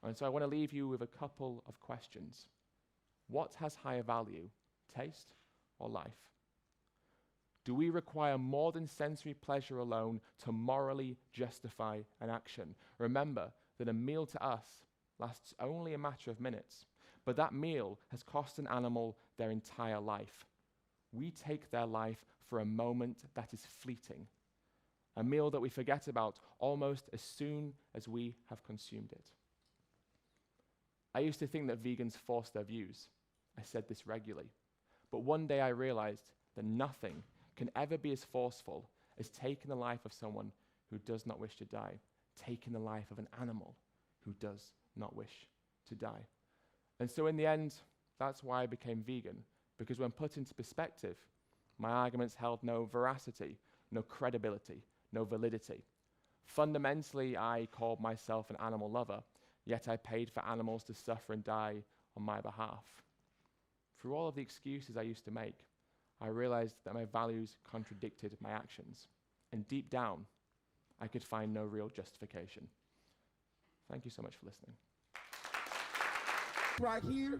And so I want to leave you with a couple of questions. What has higher value, taste or life? Do we require more than sensory pleasure alone to morally justify an action? Remember that a meal to us lasts only a matter of minutes, but that meal has cost an animal their entire life. We take their life for a moment that is fleeting, a meal that we forget about almost as soon as we have consumed it. I used to think that vegans force their views. I said this regularly. But one day I realized that nothing can ever be as forceful as taking the life of someone who does not wish to die, taking the life of an animal who does not wish to die. And so in the end, that's why I became vegan, because when put into perspective, my arguments held no veracity, no credibility, no validity. Fundamentally, I called myself an animal lover, yet I paid for animals to suffer and die on my behalf. Through all of the excuses I used to make, I realized that my values contradicted my actions. And deep down, I could find no real justification. Thank you so much for listening. Right here,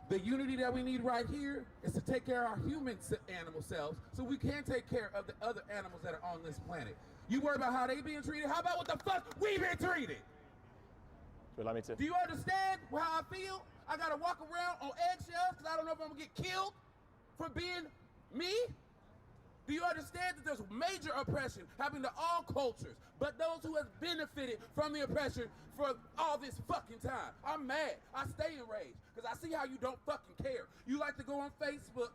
the unity that we need right here is to take care of our human animal selves so we can take care of the other animals that are on this planet. You worry about how they being treated? How about what the fuck we been treated? Would you like me to? Do you understand how I feel? I gotta walk around on eggshells because I don't know if I'm gonna get killed for being me? Do you understand that there's major oppression happening to all cultures, but those who have benefited from the oppression for all this fucking time? I'm mad. I stay enraged because I see how you don't fucking care. You like to go on Facebook.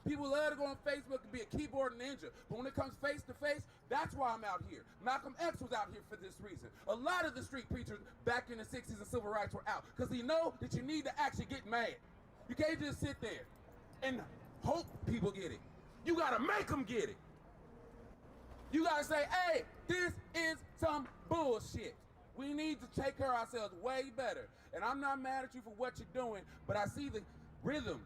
People love to go on Facebook and be a keyboard ninja, but when it comes face to face, that's why I'm out here. Malcolm X was out here for this reason. A lot of the street preachers back in the 60s and civil rights were out because they know that you need to actually get mad. You can't just sit there and hope people get it. You gotta make them get it. You gotta say, hey, this is some bullshit. We need to take care of ourselves way better. And I'm not mad at you for what you're doing, but I see the rhythm,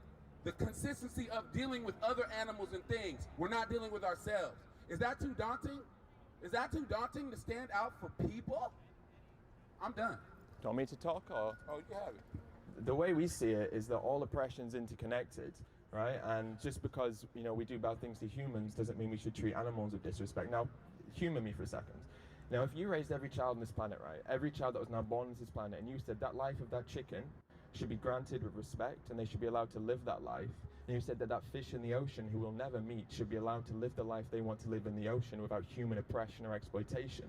the consistency of dealing with other animals and things. We're not dealing with ourselves. Is that too daunting? Is that too daunting to stand out for people? I'm done. Do you want me to talk or? Oh, you can have it. The way we see it is that all oppression's interconnected, right? And just because, you know, we do bad things to humans doesn't mean we should treat animals with disrespect. Now, humor me for a second. Now, if you raised every child on this planet, right, every child that was now born on this planet, and you said that life of that chicken should be granted with respect and they should be allowed to live that life, and you said that that fish in the ocean who we'll never meet should be allowed to live the life they want to live in the ocean without human oppression or exploitation,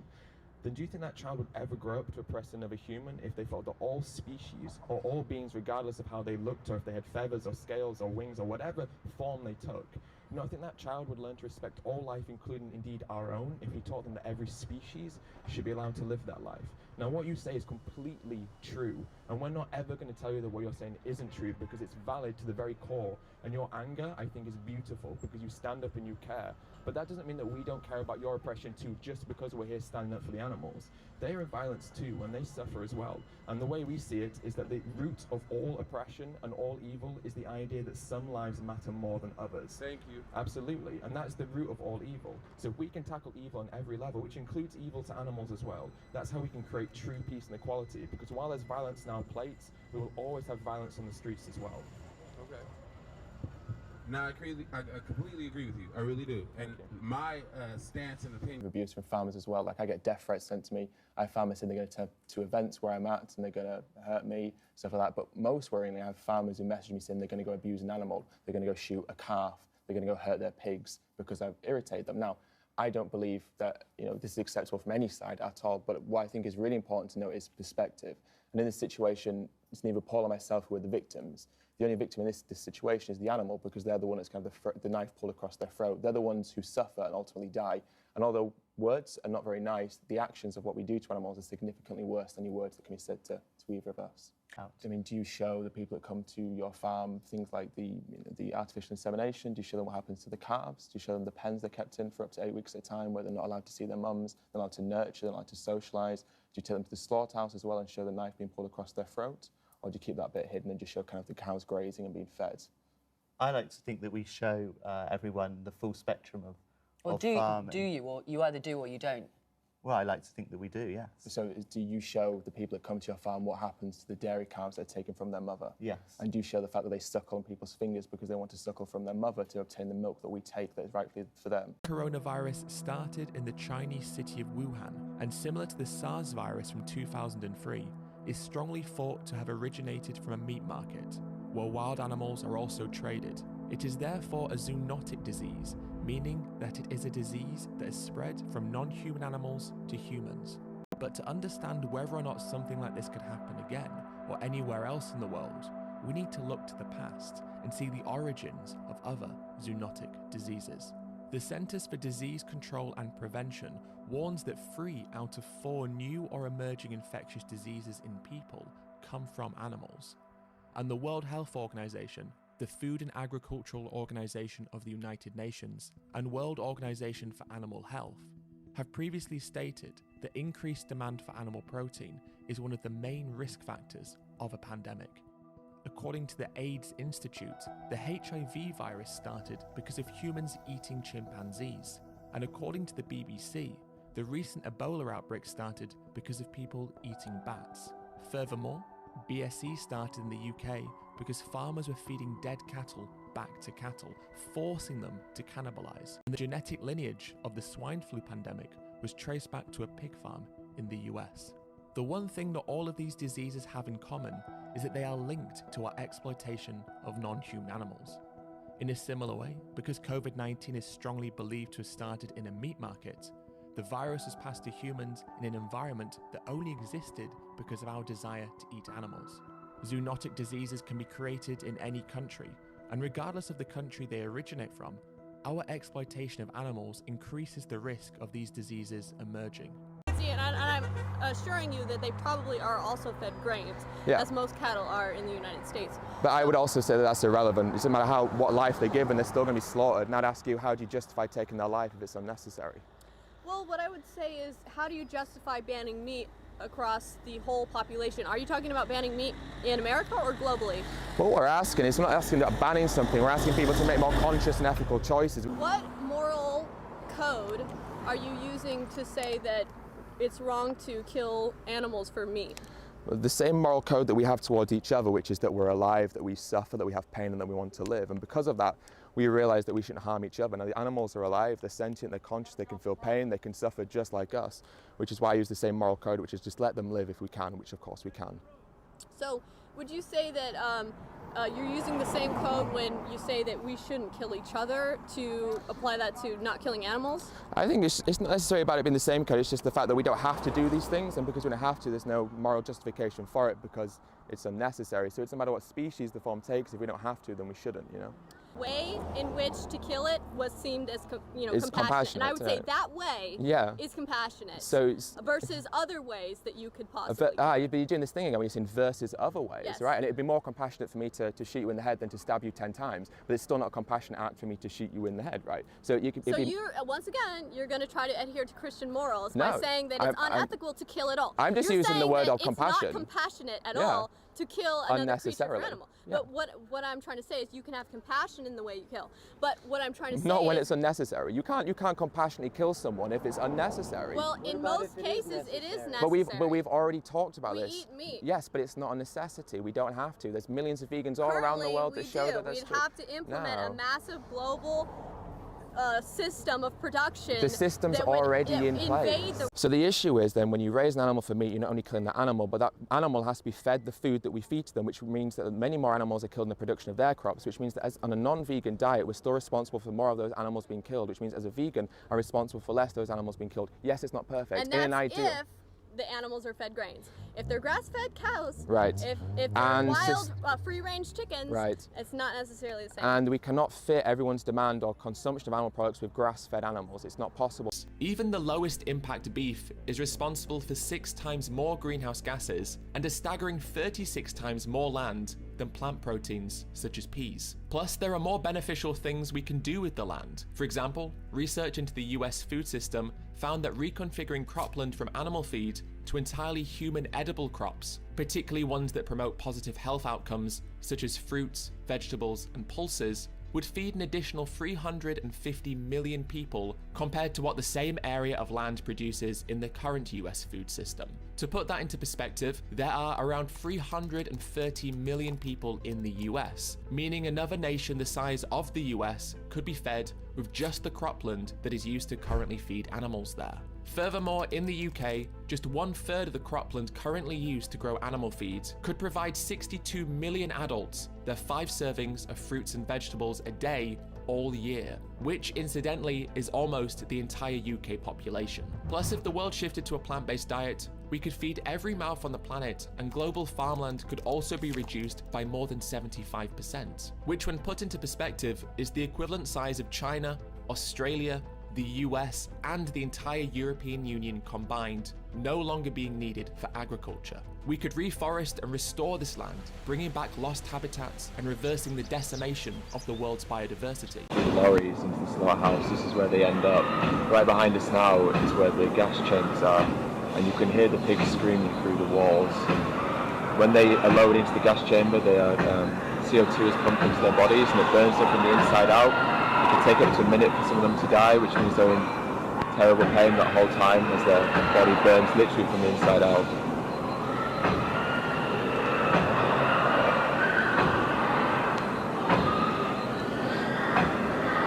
then do you think that child would ever grow up to oppress another human if they felt that all species or all beings, regardless of how they looked or if they had feathers or scales or wings or whatever form they took, you know, I think that child would learn to respect all life, including indeed our own, if we taught them that every species should be allowed to live that life. Now, what you say is completely true, and we're not ever going to tell you that what you're saying isn't true because it's valid to the very core, and your anger, I think, is beautiful because you stand up and you care. But that doesn't mean that we don't care about your oppression too, just because we're here standing up for the animals. They are violence too, and they suffer as well. And the way we see it is that the root of all oppression and all evil is the idea that some lives matter more than others. Thank you. Absolutely, and that's the root of all evil. So if we can tackle evil on every level, which includes evil to animals as well, that's how we can create true peace and equality. Because while there's violence in our plates, we will always have violence on the streets as well. Okay. Now, I completely agree with you. I really do. And my stance and opinion. Abuse from farmers as well. Like, I get death threats sent to me. I have farmers saying they're going to turn to events where I'm at and they're going to hurt me, stuff like that. But most worryingly, I have farmers who message me saying they're going to go abuse an animal. They're going to go shoot a calf. They're going to go hurt their pigs because I've irritated them. Now, I don't believe that, you know, this is acceptable from any side at all. But what I think is really important to note is perspective. And in this situation, it's neither Paul or myself who are the victims. The only victim in this situation is the animal, because they're the one that's kind of the knife pulled across their throat. They're the ones who suffer and ultimately die. And although words are not very nice, the actions of what we do to animals are significantly worse than any words that can be said to either of us. I mean, do you show the people that come to your farm things like the artificial insemination? Do you show them what happens to the calves? Do you show them the pens they're kept in for up to 8 weeks at a time where they're not allowed to see their mums, they're not allowed to nurture, they're not allowed to socialise? Do you take them to the slaughterhouse as well and show the knife being pulled across their throat? Or do you keep that bit hidden and just show kind of the cows grazing and being fed? I like to think that we show everyone the full spectrum of Or farming. do you, or you either do or you don't? Well, I like to think that we do, yes. So do you show the people that come to your farm what happens to the dairy cows that are taken from their mother? Yes. And do you show the fact that they suckle on people's fingers because they want to suckle from their mother to obtain the milk that we take that is rightfully for them? Coronavirus started in the Chinese city of Wuhan, and similar to the SARS virus from 2003, is strongly thought to have originated from a meat market, where wild animals are also traded. It is therefore a zoonotic disease, meaning that it is a disease that is spread from non-human animals to humans. But to understand whether or not something like this could happen again, or anywhere else in the world, we need to look to the past and see the origins of other zoonotic diseases. The Centers for Disease Control and Prevention warns that 3 out of 4 new or emerging infectious diseases in people come from animals. And the World Health Organization, the Food and Agricultural Organization of the United Nations, and World Organization for Animal Health have previously stated that increased demand for animal protein is one of the main risk factors of a pandemic. According to the AIDS Institute, the HIV virus started because of humans eating chimpanzees, and according to the BBC, the recent Ebola outbreak started because of people eating bats. Furthermore, BSE started in the UK because farmers were feeding dead cattle back to cattle, forcing them to cannibalize. And the genetic lineage of the swine flu pandemic was traced back to a pig farm in the US. The one thing that all of these diseases have in common is that they are linked to our exploitation of non-human animals. In a similar way, because COVID-19 is strongly believed to have started in a meat market, the virus was passed to humans in an environment that only existed because of our desire to eat animals. Zoonotic diseases can be created in any country, and regardless of the country they originate from, our exploitation of animals increases the risk of these diseases emerging. And I'm assuring you that they probably are also fed grains, as most cattle are in the United States. But I would also say that that's irrelevant. It doesn't matter what life they give, and they're still going to be slaughtered. And I'd ask you, how do you justify taking their life if it's unnecessary? Well, what I would say is, how do you justify banning meat across the whole population? Are you talking about banning meat in America or globally? What we're asking is, we're not asking about banning something, we're asking people to make more conscious and ethical choices. What moral code are you using to say that it's wrong to kill animals for meat? The same moral code that we have towards each other, which is that we're alive, that we suffer, that we have pain, and that we want to live. And because of that, we realize that we shouldn't harm each other. Now, the animals are alive, they're sentient, they're conscious, they can feel pain, they can suffer just like us, which is why I use the same moral code, which is just let them live if we can, which of course we can. So, would you say that you're using the same code when you say that we shouldn't kill each other, to apply that to not killing animals? I think it's not necessarily about it being the same code, it's just the fact that we don't have to do these things, and because we don't have to, there's no moral justification for it because it's unnecessary. So it doesn't matter what species the form takes, if we don't have to, then we shouldn't, you know? Way in which to kill it was seen as compassionate, and I would say that way is compassionate, so versus other ways that you could possibly you're doing this thing again when you're saying versus other ways, right? And it'd be more compassionate for me to shoot you in the head than to stab you 10 times, but it's still not a compassionate act for me to shoot you in the head, right? So you could, you're once again, you're going to try to adhere to Christian morals by saying that it's unethical to kill at all. I'm just using the word of compassion. It's not compassionate at all to kill another creature or animal. Yeah. But what I'm trying to say is you can have compassion in the way you kill. But what I'm trying to say not when it's unnecessary. You can't compassionately kill someone if it's unnecessary. Well, in most cases it is necessary. But we've already talked about this. We eat meat. Yes, but it's not a necessity. We don't have to. There's millions of vegans all around the world that show that that's true. We'd have to implement a massive global system of production. The system's already in place. So the issue is then when you raise an animal for meat, you're not only killing the animal, but that animal has to be fed the food that we feed to them, which means that many more animals are killed in the production of their crops, which means that on a non-vegan diet, we're still responsible for more of those animals being killed, which means as a vegan, I'm responsible for less of those animals being killed. Yes, it's not perfect. And that's in an ideal. If the animals are fed grains. If they're grass-fed cows, if they're wild, free-range chickens, it's not necessarily the same. And we cannot fit everyone's demand or consumption of animal products with grass-fed animals. It's not possible. Even the lowest impact beef is responsible for 6 times more greenhouse gases and a staggering 36 times more land than plant proteins such as peas. Plus, there are more beneficial things we can do with the land. For example, research into the US food system found that reconfiguring cropland from animal feed to entirely human edible crops, particularly ones that promote positive health outcomes such as fruits, vegetables, and pulses, would feed an additional 350 million people compared to what the same area of land produces in the current US food system. To put that into perspective, there are around 330 million people in the US, meaning another nation the size of the US could be fed with just the cropland that is used to currently feed animals there. Furthermore, in the UK, just 1/3 of the cropland currently used to grow animal feeds could provide 62 million adults their 5 servings of fruits and vegetables a day all year, which incidentally is almost the entire UK population. Plus, if the world shifted to a plant-based diet, we could feed every mouth on the planet, and global farmland could also be reduced by more than 75%, which when put into perspective is the equivalent size of China, Australia, the US, and the entire European Union combined, no longer being needed for agriculture. We could reforest and restore this land, bringing back lost habitats and reversing the decimation of the world's biodiversity. Lorries into the slaughterhouse, this is where they end up. Right behind us now is where the gas chambers are, and you can hear the pigs screaming through the walls. When they are lowered into the gas chamber, CO2 is pumped into their bodies and it burns them from the inside out. It can take up to a minute for some of them to die, which means they're in terrible pain that whole time as their body burns literally from the inside out.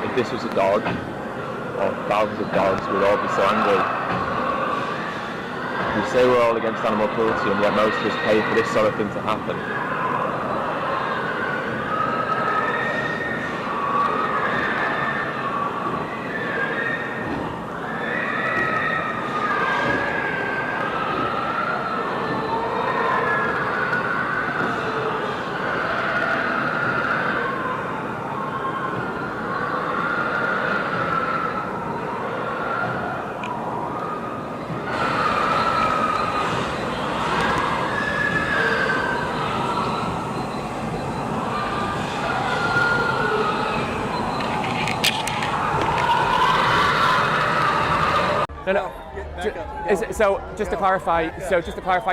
If this was a dog, or thousands of dogs, we'd all be so angry. We say we're all against animal cruelty, and yet most of us pay for this sort of thing to happen. No. So just to clarify,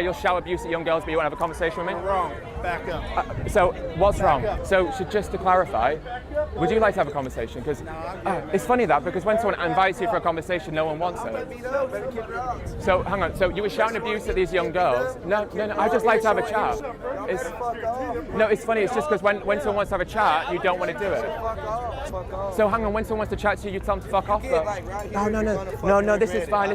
you'll shout abuse at young girls, but you won't have a conversation with me? You're wrong. Back up. So what's wrong? So just to clarify, would you like to have a conversation? Because it's funny because when someone invites you for a conversation, no one wants it. So hang on. So you were shouting abuse at these young girls? No. I just like to have a chat. It's funny. It's just because when someone wants to have a chat, you don't want to do it. So hang on. When someone wants to chat to you, you tell them to fuck off. No. This is fine.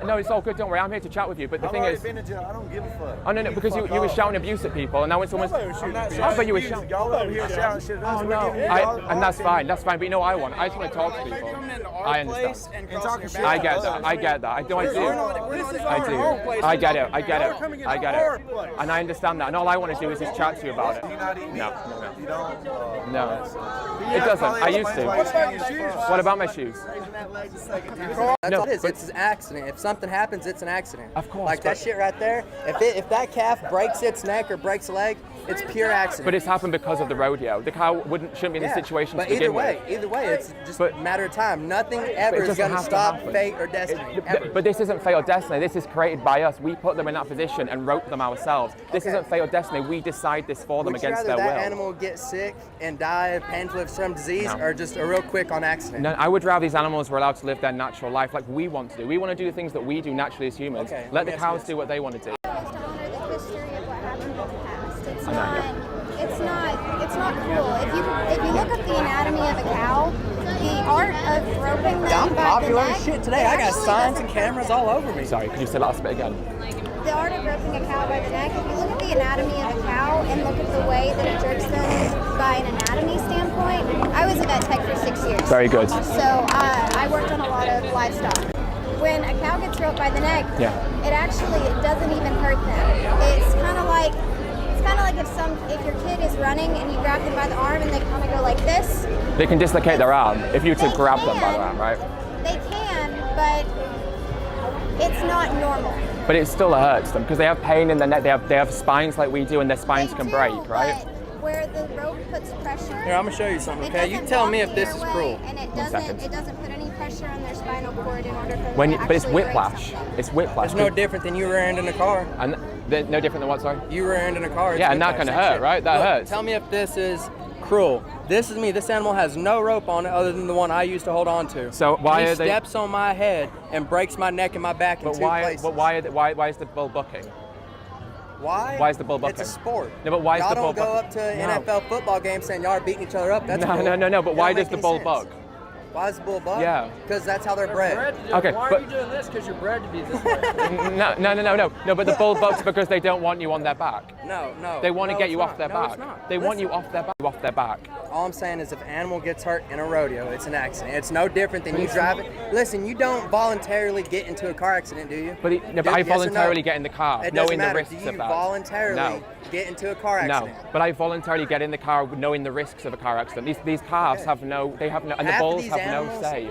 No, it's all good. Don't worry. I'm here to chat with you. But the thing is, I don't give a fuck. Oh no, because you were shouting abuse at people, and now when someone's, but you were shouting. Y'all over here shouting shit. Oh no, and that's fine. But you know what I want? I just want to talk to people. I understand. I get that. I do. I get it. And I understand that. And all I want to do is just chat to you about it. No. It doesn't. I used to. What about my shoes? That's all it is. It's an accident. If something happens, it's an accident. Of course. Like that shit right there. If that calf breaks its neck or breaks a leg, it's pure accident. But it's happened because of the rodeo. The cow shouldn't be in this situation to begin with. Either way, it's just a matter of time. Nothing ever is going to stop fate or destiny. But this isn't fate or destiny. This is created by us. We put them in that position and wrote them ourselves. This isn't fate or destiny. We decide this for them against their will. Would you rather that animal get sick and die painfully of some disease, or just a real quick on accident? No, I would rather these animals were allowed to live their natural life like we want to do. We want to do the things that we do naturally as humans. Let the cows do what they want to do. It's not cool. If you look at the anatomy of a cow, the art of roping them I'm by popular the neck, as shit today. I got signs and cameras all over me. Sorry, could you say that last bit again? The art of roping a cow by the neck, if you look at the anatomy of a cow and look at the way that it jerks them by an anatomy standpoint, I was a vet tech for 6 years. Very good. So I worked on a lot of livestock. When a cow gets roped by the neck, it doesn't even hurt them. It's kind of like if your kid is running and you grab them by the arm and they kind of go like this. They can dislocate their arm if you were to grab them by the arm, right? They can, but it's not normal. But it still hurts them because they have pain in their neck. They have spines like we do, and their spines can break, right? But where the rope puts pressure. Here, I'm gonna show you something. Okay, you tell me if this is cruel. And it doesn't put any pressure on their spinal cord in order for them to But it's actually whiplash. It's whiplash. It's no different than you rear-ending a car. And no different than what? Sorry. You rear-ending a car. Yeah, and that can hurt, right? That hurts. Tell me if this is cruel. This is me. This animal has no rope on it other than the one I used to hold on to. So why he are they? steps on my head and breaks my neck and my back in two places. But why is the bull bucking? Why? Why is the bull bucking? It's a sport. No, but why is y'all the bull don't go bucking? up to NFL football games saying y'all are beating each other up. That's cool. No. But It why don't does make the any bull sense. buck? Why is the bull buck? Yeah. Because that's how they're bred. Okay, Why but- are you doing this? Because you're bred to be this way. No, but the bull bucks because they don't want you on their back. No. They want to No, get it's you off not. their No, back. it's not. They want you Listen. off their back. All I'm saying is if an animal gets hurt in a rodeo, it's an accident. It's no different than you driving. Listen, you don't voluntarily get into a car accident, do you? But I Yes or voluntarily no? get in the car, It knowing doesn't the matter. risks Do you of that. voluntarily No. get into a car accident? No, but I voluntarily get in the car knowing the risks of a car accident. These calves have no, and Half the of bulls these have animals, no say.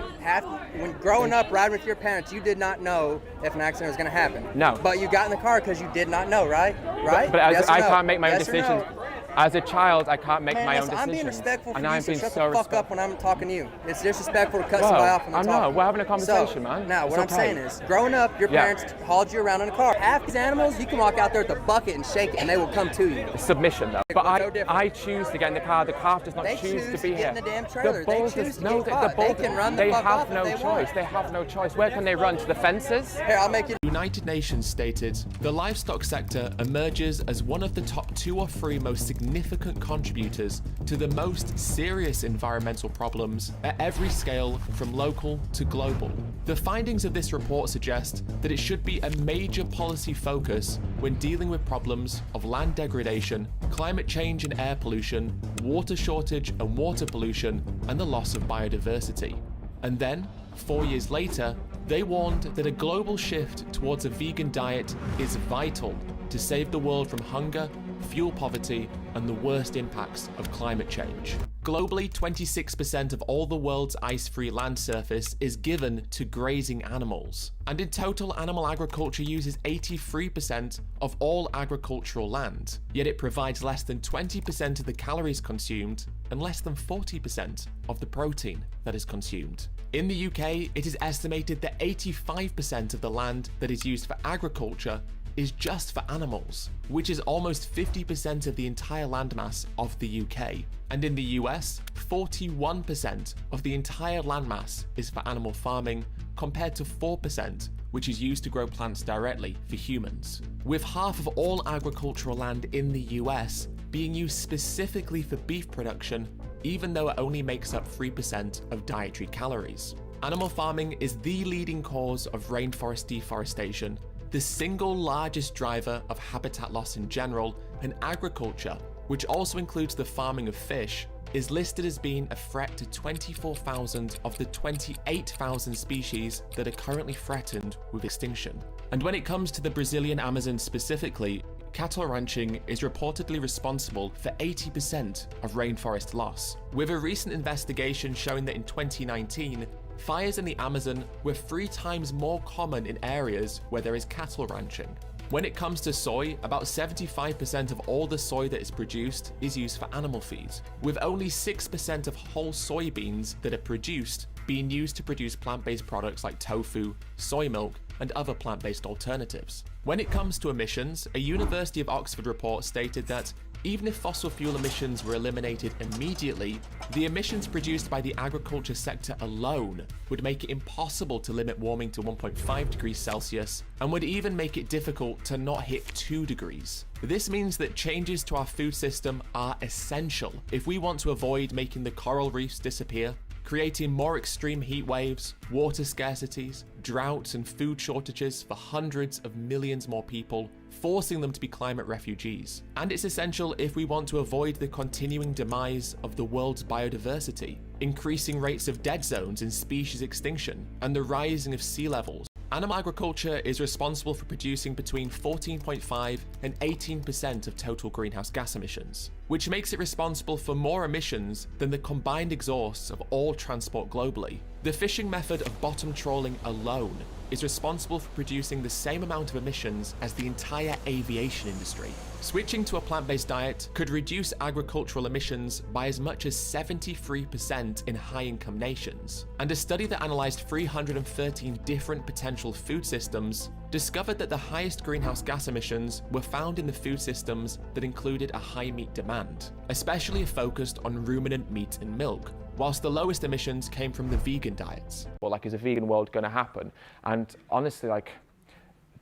When growing up riding with your parents, you did not know if an accident was going to happen. No. But you got in the car because you did not know, right? Right? But Yes or I no? can't make my own Yes or decisions. no? As a child, I can't make Man, my own listen, decisions. I'm being respectful for and you, I'm so being shut so the fuck up when I'm talking to you. It's disrespectful to cut Well, somebody off when I'm I know, talking. we're having a conversation, So, man. Now, It's what I'm okay. saying is, growing up, your Yeah. parents hauled you around in a car. Half these animals, you can walk out there with a bucket and shake it, and they will come to you. Submission, though. But It's no different. I choose to get in the car. The calf does not They choose choose to be to get here. in the damn trailer. They bulls choose just- to no, get the caught. They bulls, can run the they fuck have off if no they choice. want. They have no choice. Where can they run? To the fences? Here, I'll make you. United Nations stated, the livestock sector emerges as one of the top 2 or 3 most significant contributors to the most serious environmental problems at every scale from local to global. The findings of this report suggest that it should be a major policy focus when dealing with problems of land degradation, climate change and air pollution, water shortage and water pollution, and the loss of biodiversity. And then, 4 years later, they warned that a global shift towards a vegan diet is vital to save the world from hunger, fuel poverty, and the worst impacts of climate change. Globally, 26% of all the world's ice-free land surface is given to grazing animals. And in total, animal agriculture uses 83% of all agricultural land, yet it provides less than 20% of the calories consumed and less than 40% of the protein that is consumed. In the UK, it is estimated that 85% of the land that is used for agriculture is just for animals, which is almost 50% of the entire landmass of the UK. And in the US, 41% of the entire landmass is for animal farming, compared to 4%, which is used to grow plants directly for humans. With half of all agricultural land in the US being used specifically for beef production, even though it only makes up 3% of dietary calories. Animal farming is the leading cause of rainforest deforestation, the single largest driver of habitat loss in general, and agriculture, which also includes the farming of fish, is listed as being a threat to 24,000 of the 28,000 species that are currently threatened with extinction. And when it comes to the Brazilian Amazon specifically, cattle ranching is reportedly responsible for 80% of rainforest loss, with a recent investigation showing that in 2019, fires in the Amazon were 3 times more common in areas where there is cattle ranching. When it comes to soy, about 75% of all the soy that is produced is used for animal feed, with only 6% of whole soybeans that are produced being used to produce plant-based products like tofu, soy milk, and other plant-based alternatives. When it comes to emissions, a University of Oxford report stated that even if fossil fuel emissions were eliminated immediately, the emissions produced by the agriculture sector alone would make it impossible to limit warming to 1.5 degrees Celsius and would even make it difficult to not hit 2 degrees. This means that changes to our food system are essential if we want to avoid making the coral reefs disappear, creating more extreme heat waves, water scarcities, droughts and food shortages for hundreds of millions more people, forcing them to be climate refugees. And it's essential if we want to avoid the continuing demise of the world's biodiversity, increasing rates of dead zones and species extinction, and the rising of sea levels. Animal agriculture is responsible for producing between 14.5 and 18% of total greenhouse gas emissions, which makes it responsible for more emissions than the combined exhausts of all transport globally. The fishing method of bottom trawling alone is responsible for producing the same amount of emissions as the entire aviation industry. Switching to a plant-based diet could reduce agricultural emissions by as much as 73% in high-income nations. And a study that analysed 313 different potential food systems discovered that the highest greenhouse gas emissions were found in the food systems that included a high meat demand, especially focused on ruminant meat and milk, whilst the lowest emissions came from the vegan diets. Well, like, is a vegan world going to happen? And honestly, like,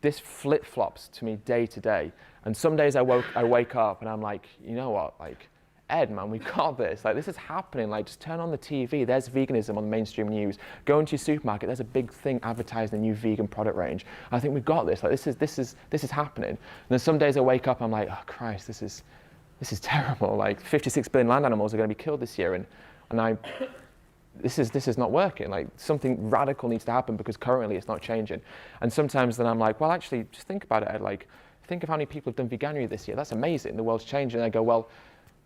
this flip-flops to me day to day. And some days I wake up and I'm like, you know what, like, Ed, man, we got this. Like, this is happening. Like, just turn on the TV. There's veganism on the mainstream news. Go into your supermarket. There's a big thing advertising a new vegan product range. I think we got this. Like, this is happening. And then some days I wake up, I'm like, oh Christ, this is terrible. Like, 56 billion land animals are going to be killed this year, and this is not working. Like, something radical needs to happen because currently it's not changing. And sometimes then I'm like, well, actually, just think about it, Ed. Like, think of how many people have done veganuary this year. That's amazing. The world's changing. And I go, well,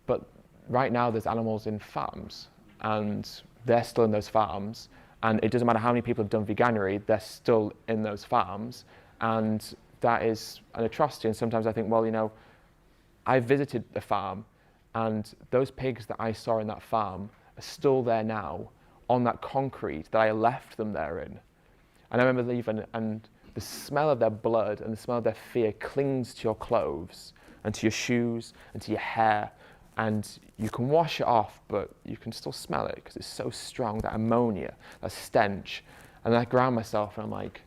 but right now there's animals in farms and they're still in those farms, and it doesn't matter how many people have done veganuary, they're still in those farms, and that is an atrocity. And sometimes I think, well, you know, I visited the farm and those pigs that I saw in that farm are still there now on that concrete that I left them there in. And I remember leaving, and the smell of their blood and the smell of their fear clings to your clothes and to your shoes and to your hair. And you can wash it off, but you can still smell it because it's so strong, that ammonia, that stench. And I ground myself and I'm like,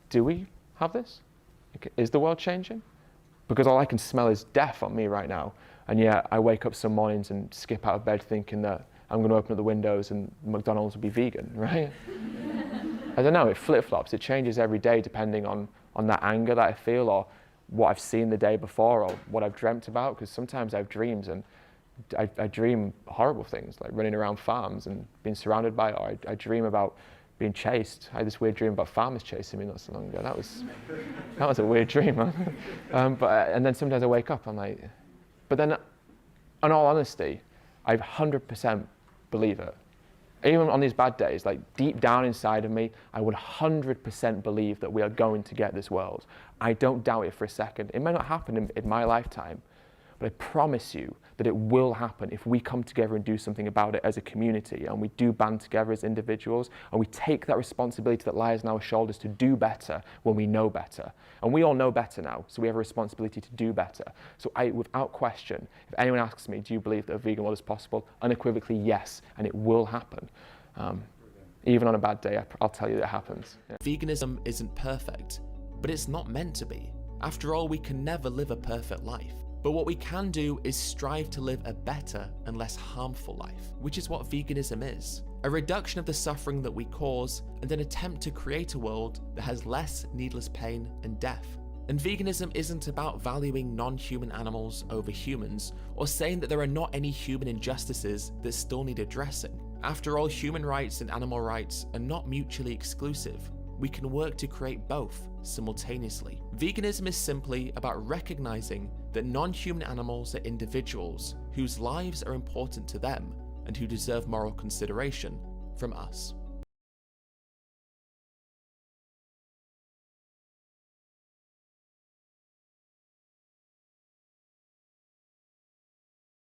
do we have this? Is the world changing? Because all I can smell is death on me right now. And yet I wake up some mornings and skip out of bed thinking that I'm going to open up the windows and McDonald's will be vegan, right? I don't know, it flip-flops. It changes every day depending on that anger that I feel, or what I've seen the day before, or what I've dreamt about, because sometimes I have dreams and I dream horrible things, like running around farms and being surrounded by it, or I dream about being chased. I had this weird dream about farmers chasing me not so long ago. That was a weird dream, man. And then sometimes I wake up, I'm like, but then, in all honesty, I 100% believe it. Even on these bad days, like deep down inside of me, I would 100% believe that we are going to get this world. I don't doubt it for a second. It may not happen in my lifetime, but I promise you that it will happen if we come together and do something about it as a community, and we do band together as individuals, and we take that responsibility that lies on our shoulders to do better when we know better. And we all know better now, so we have a responsibility to do better. So without question, if anyone asks me, do you believe that a vegan world is possible? Unequivocally, yes, and it will happen. Even on a bad day, I'll tell you that it happens. Yeah. Veganism isn't perfect, but it's not meant to be. After all, we can never live a perfect life. But what we can do is strive to live a better and less harmful life, which is what veganism is. A reduction of the suffering that we cause, and an attempt to create a world that has less needless pain and death. And veganism isn't about valuing non-human animals over humans, or saying that there are not any human injustices that still need addressing. After all, human rights and animal rights are not mutually exclusive. We can work to create both simultaneously. Veganism is simply about recognizing that non-human animals are individuals whose lives are important to them and who deserve moral consideration from us.